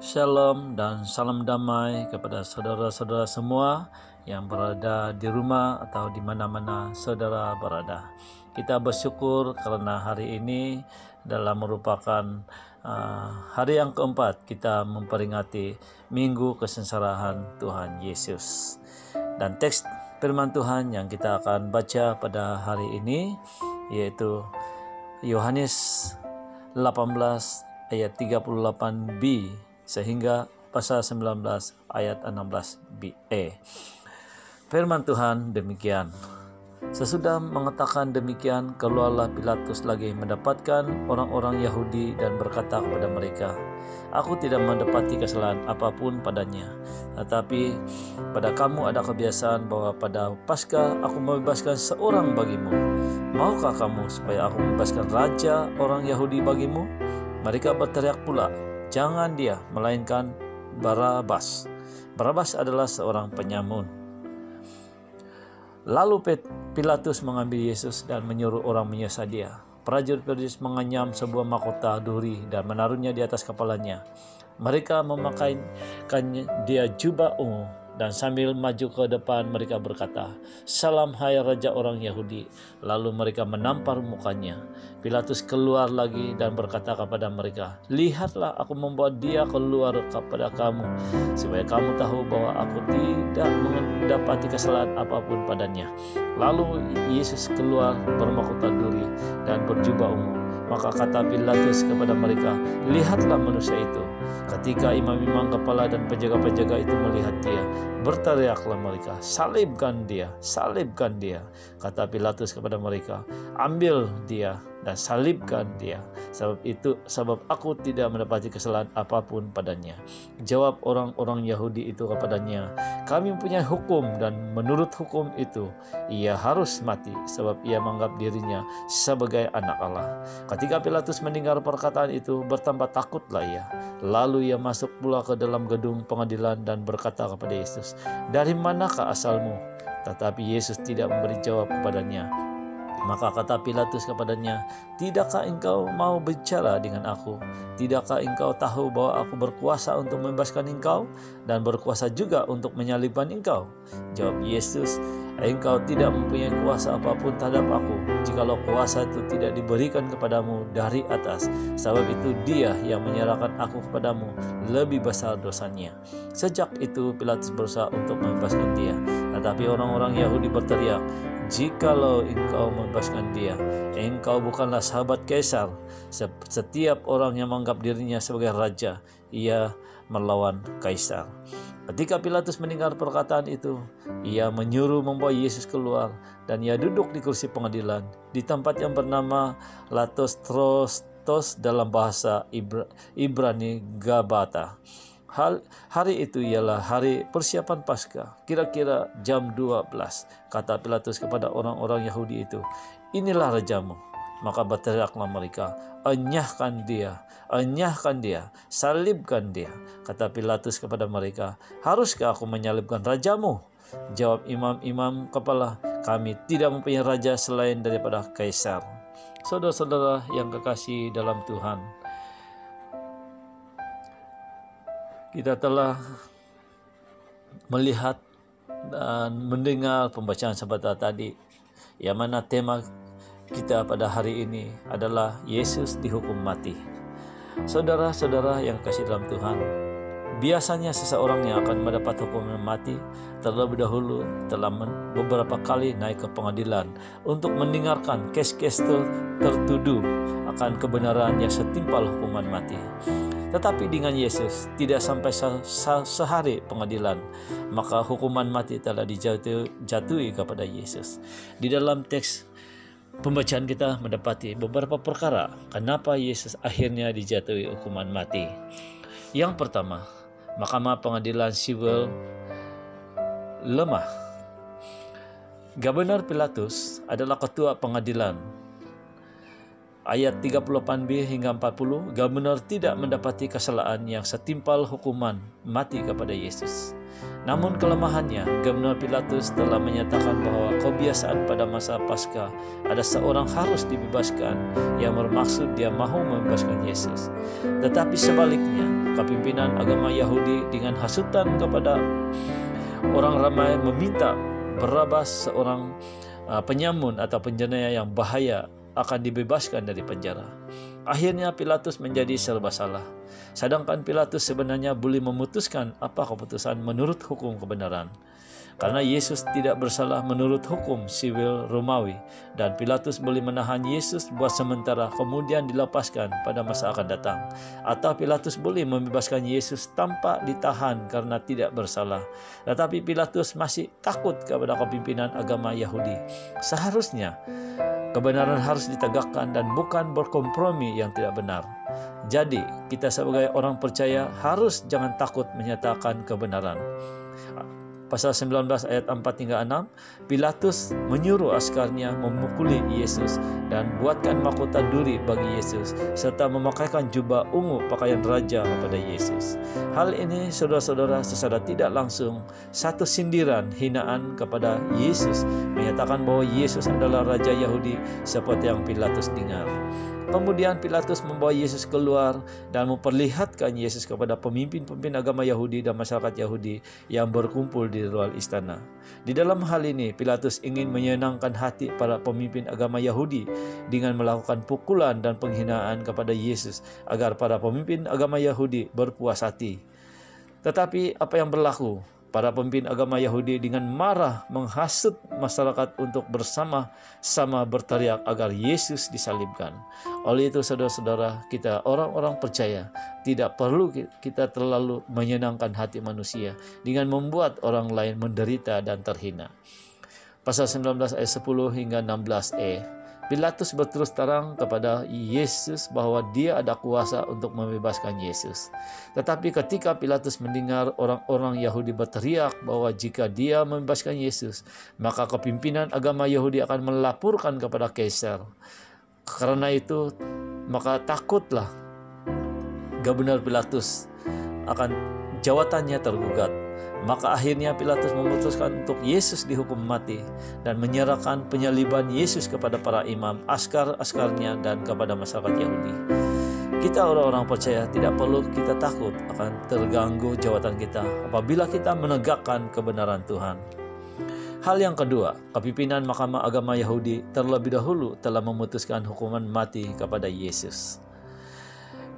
Shalom dan salam damai kepada saudara-saudara semua yang berada di rumah atau di mana-mana saudara berada. Kita bersyukur karena hari ini dalam merupakan hari yang keempat kita memperingati Minggu Kesengsaraan Tuhan Yesus. Dan teks firman Tuhan yang kita akan baca pada hari ini yaitu Yohanes 18 ayat 38b sehingga pasal 19 ayat 16b. Firman Tuhan demikian. Sesudah mengatakan demikian, keluarlah Pilatus lagi mendapatkan orang-orang Yahudi dan berkata kepada mereka, "Aku tidak mendapati kesalahan apapun padanya, tetapi pada kamu ada kebiasaan bahwa pada Paskah aku membebaskan seorang bagimu. Maukah kamu supaya aku membebaskan raja orang Yahudi bagimu?" Mereka berteriak pula, "Jangan dia, melainkan Barabas." Barabas adalah seorang penyamun. Lalu Pilatus mengambil Yesus dan menyuruh orang menyiksa dia. Prajurit-prajurit mengenyam sebuah mahkota duri dan menaruhnya di atas kepalanya. Mereka memakaikan dia jubah ungu dan sambil maju ke depan mereka berkata, "Salam hai Raja orang Yahudi." Lalu mereka menampar mukanya. Pilatus keluar lagi dan berkata kepada mereka, "Lihatlah, aku membawa dia keluar kepada kamu, supaya kamu tahu bahwa aku tidak mendapati kesalahan apapun padanya." Lalu Yesus keluar bermahkota duri dan berjubah ungu. Maka kata Pilatus kepada mereka, "Lihatlah manusia itu." Ketika imam-imam kepala dan penjaga-penjaga itu melihat dia, berteriaklah mereka, "Salibkan dia, salibkan dia." Kata Pilatus kepada mereka, "Ambil dia dan salibkan dia. Sebab aku tidak mendapati kesalahan apapun padanya." Jawab orang-orang Yahudi itu kepadanya, "Kami mempunyai hukum dan menurut hukum itu ia harus mati, sebab ia menganggap dirinya sebagai anak Allah." Ketika Pilatus mendengar perkataan itu, bertambah takutlah ia. Lalu ia masuk pula ke dalam gedung pengadilan dan berkata kepada Yesus, "Dari manakah asalmu?" Tetapi Yesus tidak memberi jawab kepadanya. Maka kata Pilatus kepadanya, "Tidakkah engkau mau bicara dengan aku? Tidakkah engkau tahu bahwa aku berkuasa untuk membebaskan engkau dan berkuasa juga untuk menyalibkan engkau?" Jawab Yesus, "Engkau tidak mempunyai kuasa apapun terhadap aku, jikalau kuasa itu tidak diberikan kepadamu dari atas. Sebab itu dia yang menyerahkan aku kepadamu lebih besar dosanya." Sejak itu Pilatus berusaha untuk membebaskan dia. Tetapi orang-orang Yahudi berteriak, "Jikalau engkau membebaskan dia, engkau bukanlah sahabat Kaisar. Setiap orang yang menganggap dirinya sebagai raja, ia melawan Kaisar." Ketika Pilatus mendengar perkataan itu, ia menyuruh membawa Yesus keluar dan ia duduk di kursi pengadilan di tempat yang bernama Latostos dalam bahasa Ibrani Gabata. Hari itu ialah hari persiapan Paskah, kira-kira jam 12. Kata Pilatus kepada orang-orang Yahudi itu, "Inilah rajamu." Maka berteriaklah mereka, "Enyahkan dia, enyahkan dia, salibkan dia." Kata Pilatus kepada mereka, "Haruskah aku menyalibkan rajamu?" Jawab imam-imam kepala, "Kami tidak mempunyai raja selain daripada Kaisar." Saudara-saudara yang kekasih dalam Tuhan, kita telah melihat dan mendengar pembacaan sebentar tadi, yang mana tema kita pada hari ini adalah Yesus dihukum mati. Saudara-saudara yang kasih dalam Tuhan, biasanya seseorang yang akan mendapat hukuman mati terlebih dahulu telah beberapa kali naik ke pengadilan untuk mendengarkan kes-kes tertuduh akan kebenaran yang setimpal hukuman mati. Tetapi dengan Yesus tidak sampai sehari pengadilan, maka hukuman mati telah dijatuhi kepada Yesus. Di dalam teks pembacaan kita mendapati beberapa perkara kenapa Yesus akhirnya dijatuhi hukuman mati. Yang pertama, Mahkamah Pengadilan Sivil lemah. Gubernur Pilatus adalah ketua pengadilan. Ayat 38b hingga 40, Gubernur tidak mendapati kesalahan yang setimpal hukuman mati kepada Yesus. Namun kelemahannya, Gubernur Pilatus telah menyatakan bahwa kebiasaan pada masa Paskah ada seorang harus dibebaskan yang bermaksud dia mahu membebaskan Yesus. Tetapi sebaliknya, kepimpinan agama Yahudi dengan hasutan kepada orang ramai meminta Barabas, seorang penyamun atau penjenayah yang bahaya, akan dibebaskan dari penjara. Akhirnya Pilatus menjadi serba salah. Sedangkan Pilatus sebenarnya boleh memutuskan apa keputusan menurut hukum kebenaran. Karena Yesus tidak bersalah menurut hukum sivil Romawi, dan Pilatus boleh menahan Yesus buat sementara kemudian dilepaskan pada masa akan datang. Atau Pilatus boleh membebaskan Yesus tanpa ditahan karena tidak bersalah. Tetapi Pilatus masih takut kepada kepimpinan agama Yahudi. Seharusnya kebenaran harus ditegakkan dan bukan berkompromi yang tidak benar. Jadi, kita sebagai orang percaya harus jangan takut menyatakan kebenaran. Pasal 19 ayat 4 hingga 6, Pilatus menyuruh askarnya memukuli Yesus dan buatkan mahkota duri bagi Yesus, serta memakaikan jubah ungu pakaian raja kepada Yesus. Hal ini, saudara-saudara, secara tidak langsung satu sindiran hinaan kepada Yesus, menyatakan bahwa Yesus adalah Raja Yahudi seperti yang Pilatus dengar. Kemudian Pilatus membawa Yesus keluar dan memperlihatkan Yesus kepada pemimpin-pemimpin agama Yahudi dan masyarakat Yahudi yang berkumpul di luar istana. Di dalam hal ini, Pilatus ingin menyenangkan hati para pemimpin agama Yahudi dengan melakukan pukulan dan penghinaan kepada Yesus agar para pemimpin agama Yahudi berpuas hati. Tetapi apa yang berlaku? Para pemimpin agama Yahudi dengan marah menghasut masyarakat untuk bersama-sama berteriak agar Yesus disalibkan. Oleh itu, saudara-saudara, kita orang-orang percaya tidak perlu kita terlalu menyenangkan hati manusia dengan membuat orang lain menderita dan terhina. Pasal 19 ayat 10 hingga 16e. Pilatus berterus terang kepada Yesus bahwa dia ada kuasa untuk membebaskan Yesus. Tetapi ketika Pilatus mendengar orang-orang Yahudi berteriak bahwa jika dia membebaskan Yesus, maka kepimpinan agama Yahudi akan melaporkan kepada Kaisar. Karena itu, maka takutlah Gubernur Pilatus akan jawatannya tergugat. Maka akhirnya Pilatus memutuskan untuk Yesus dihukum mati dan menyerahkan penyaliban Yesus kepada para imam, askar-askarnya, dan kepada masyarakat Yahudi. Kita orang-orang percaya tidak perlu kita takut akan terganggu jawatan kita apabila kita menegakkan kebenaran Tuhan. Hal yang kedua, kepimpinan Mahkamah Agama Yahudi terlebih dahulu telah memutuskan hukuman mati kepada Yesus.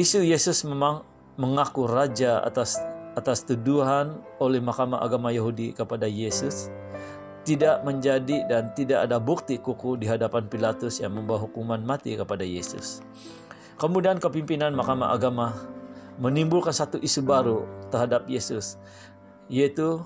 Isu Yesus memang mengaku raja atas tuduhan oleh Mahkamah Agama Yahudi kepada Yesus tidak menjadi dan tidak ada bukti kuku di hadapan Pilatus yang membawa hukuman mati kepada Yesus. Kemudian kepimpinan Mahkamah Agama menimbulkan satu isu baru terhadap Yesus, yaitu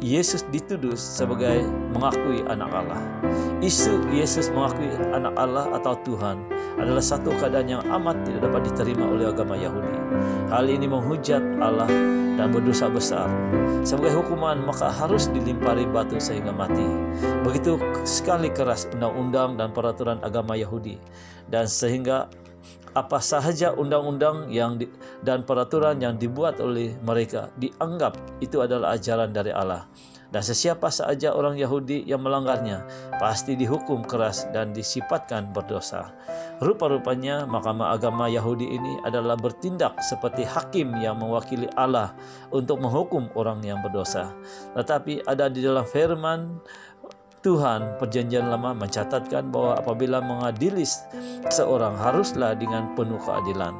Yesus dituduh sebagai mengakui anak Allah. Isu Yesus mengakui anak Allah atau Tuhan adalah satu keadaan yang amat tidak dapat diterima oleh agama Yahudi. Hal ini menghujat Allah dan berdosa besar. Sebagai hukuman maka harus dilimpari batu sehingga mati. Begitu sekali keras undang-undang dan peraturan agama Yahudi, dan sehingga apa sahaja undang-undang dan peraturan yang dibuat oleh mereka dianggap itu adalah ajaran dari Allah. Dan sesiapa saja orang Yahudi yang melanggarnya pasti dihukum keras dan disifatkan berdosa. Rupa-rupanya Mahkamah Agama Yahudi ini adalah bertindak seperti hakim yang mewakili Allah untuk menghukum orang yang berdosa. Tetapi ada di dalam firman Tuhan Perjanjian Lama mencatatkan bahwa apabila mengadili seorang haruslah dengan penuh keadilan.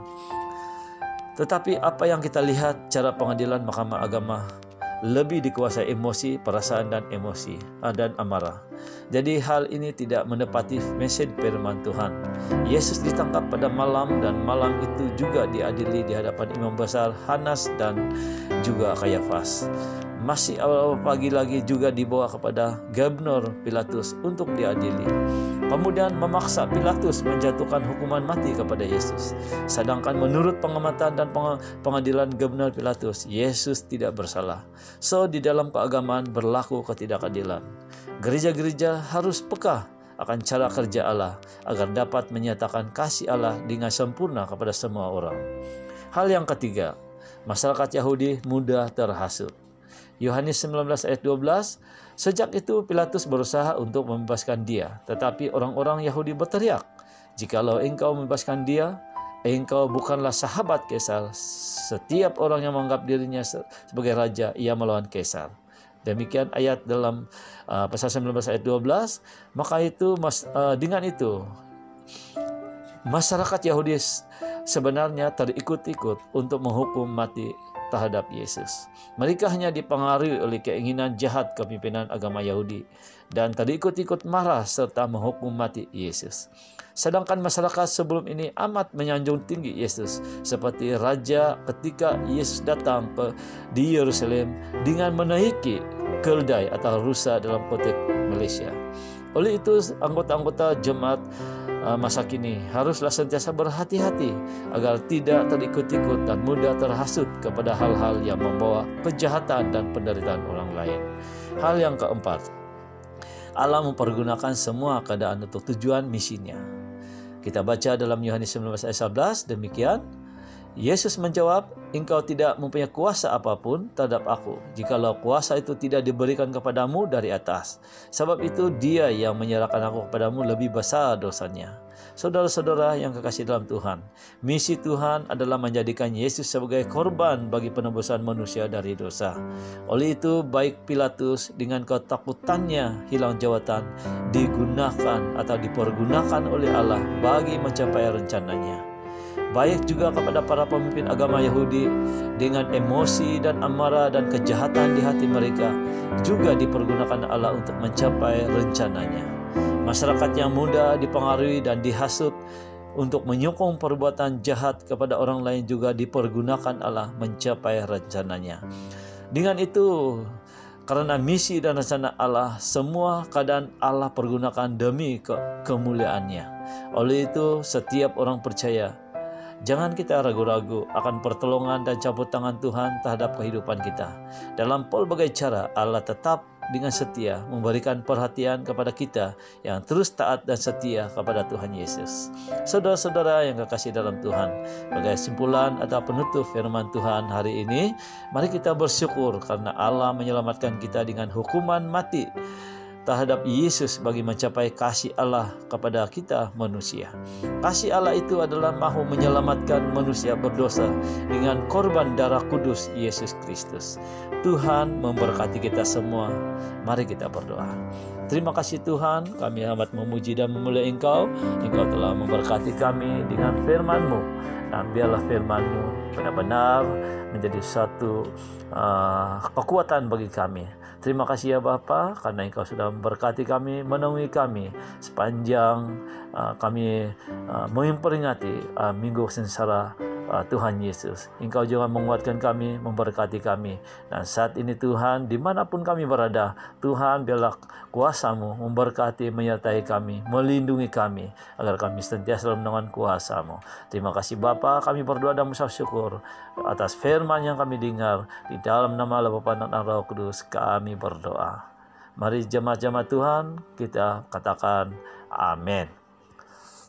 Tetapi apa yang kita lihat, cara pengadilan Mahkamah Agama lebih dikuasai emosi, perasaan dan emosi dan amarah. Jadi hal ini tidak menepati mesej firman Tuhan. Yesus ditangkap pada malam dan malam itu juga diadili di hadapan imam besar Hanas dan juga Kayafas. Masih awal pagi lagi juga dibawa kepada Gubernur Pilatus untuk diadili. Kemudian memaksa Pilatus menjatuhkan hukuman mati kepada Yesus. Sedangkan menurut pengamatan dan pengadilan Gubernur Pilatus, Yesus tidak bersalah. So di dalam keagamaan berlaku ketidakadilan. Gereja-gereja harus peka akan cara kerja Allah agar dapat menyatakan kasih Allah dengan sempurna kepada semua orang. Hal yang ketiga, masyarakat Yahudi mudah terhasut. Yohanes 19 ayat 12, sejak itu Pilatus berusaha untuk membebaskan dia, tetapi orang-orang Yahudi berteriak, "Jikalau engkau membebaskan dia, engkau bukanlah sahabat Kaisar. Setiap orang yang menganggap dirinya sebagai raja, ia melawan Kaisar." Demikian ayat dalam pasal 19 ayat 12. Maka itu dengan itu masyarakat Yahudi sebenarnya terikut-ikut untuk menghukum mati terhadap Yesus. Mereka hanya dipengaruhi oleh keinginan jahat kepimpinan agama Yahudi dan terikut-ikut marah serta menghukum mati Yesus. Sedangkan masyarakat sebelum ini amat menyanjung tinggi Yesus seperti raja ketika Yesus datang di Yerusalem dengan menaiki keldai atau rusa dalam konteks Malaysia. Oleh itu anggota-anggota jemaat masa kini haruslah sentiasa berhati-hati agar tidak terikut-ikut dan mudah terhasut kepada hal-hal yang membawa kejahatan dan penderitaan orang lain. Hal yang keempat, Allah mempergunakan semua keadaan untuk tujuan misinya. Kita baca dalam Yohanes 19 ayat 11 demikian, Yesus menjawab, "Engkau tidak mempunyai kuasa apapun terhadap aku, jikalau kuasa itu tidak diberikan kepadamu dari atas. Sebab itu dia yang menyerahkan aku kepadamu lebih besar dosanya." Saudara-saudara yang kekasih dalam Tuhan, misi Tuhan adalah menjadikan Yesus sebagai korban bagi penebusan manusia dari dosa. Oleh itu, baik Pilatus dengan ketakutannya hilang jawatan digunakan atau dipergunakan oleh Allah bagi mencapai rencananya. Baik juga kepada para pemimpin agama Yahudi dengan emosi dan amarah dan kejahatan di hati mereka juga dipergunakan Allah untuk mencapai rencananya. Masyarakat yang mudah dipengaruhi dan dihasut untuk menyokong perbuatan jahat kepada orang lain juga dipergunakan Allah mencapai rencananya. Dengan itu, karena misi dan rencana Allah, semua keadaan Allah pergunakan demi kemuliaannya. Oleh itu, setiap orang percaya, jangan kita ragu-ragu akan pertolongan dan campur tangan Tuhan terhadap kehidupan kita. Dalam pelbagai cara, Allah tetap dengan setia memberikan perhatian kepada kita yang terus taat dan setia kepada Tuhan Yesus. Saudara-saudara yang kekasih dalam Tuhan, sebagai simpulan atau penutup firman Tuhan hari ini, mari kita bersyukur karena Allah menyelamatkan kita dengan hukuman mati terhadap Yesus bagi mencapai kasih Allah kepada kita manusia. Kasih Allah itu adalah mahu menyelamatkan manusia berdosa dengan korban darah kudus Yesus Kristus. Tuhan memberkati kita semua. Mari kita berdoa. Terima kasih Tuhan, kami amat memuji dan memuliai Engkau. Engkau telah memberkati kami dengan firman-Mu. Dan biarlah firman-Mu benar-benar menjadi satu kekuatan bagi kami. Terima kasih ya Bapa, karena Engkau sudah memberkati kami, menemui kami sepanjang kami memperingati Minggu Sengsara Tuhan Yesus. Engkau juga menguatkan kami, memberkati kami. Dan saat ini Tuhan, dimanapun kami berada, Tuhan biarlah kuasa-Mu memberkati, menyertai kami, melindungi kami, agar kami senantiasa dalam naungan kuasa-Mu. Terima kasih Bapa, kami berdoa dan mengucap syukur atas firman yang kami dengar. Di dalam nama Allah Bapa dan Roh Kudus kami berdoa. Mari jemaat-jemaat Tuhan kita katakan amin.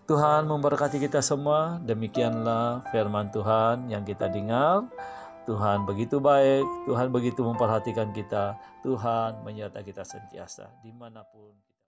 Tuhan memberkati kita semua. Demikianlah firman Tuhan yang kita dengar. Tuhan begitu baik, Tuhan begitu memperhatikan kita. Tuhan menyertai kita sentiasa dimanapun.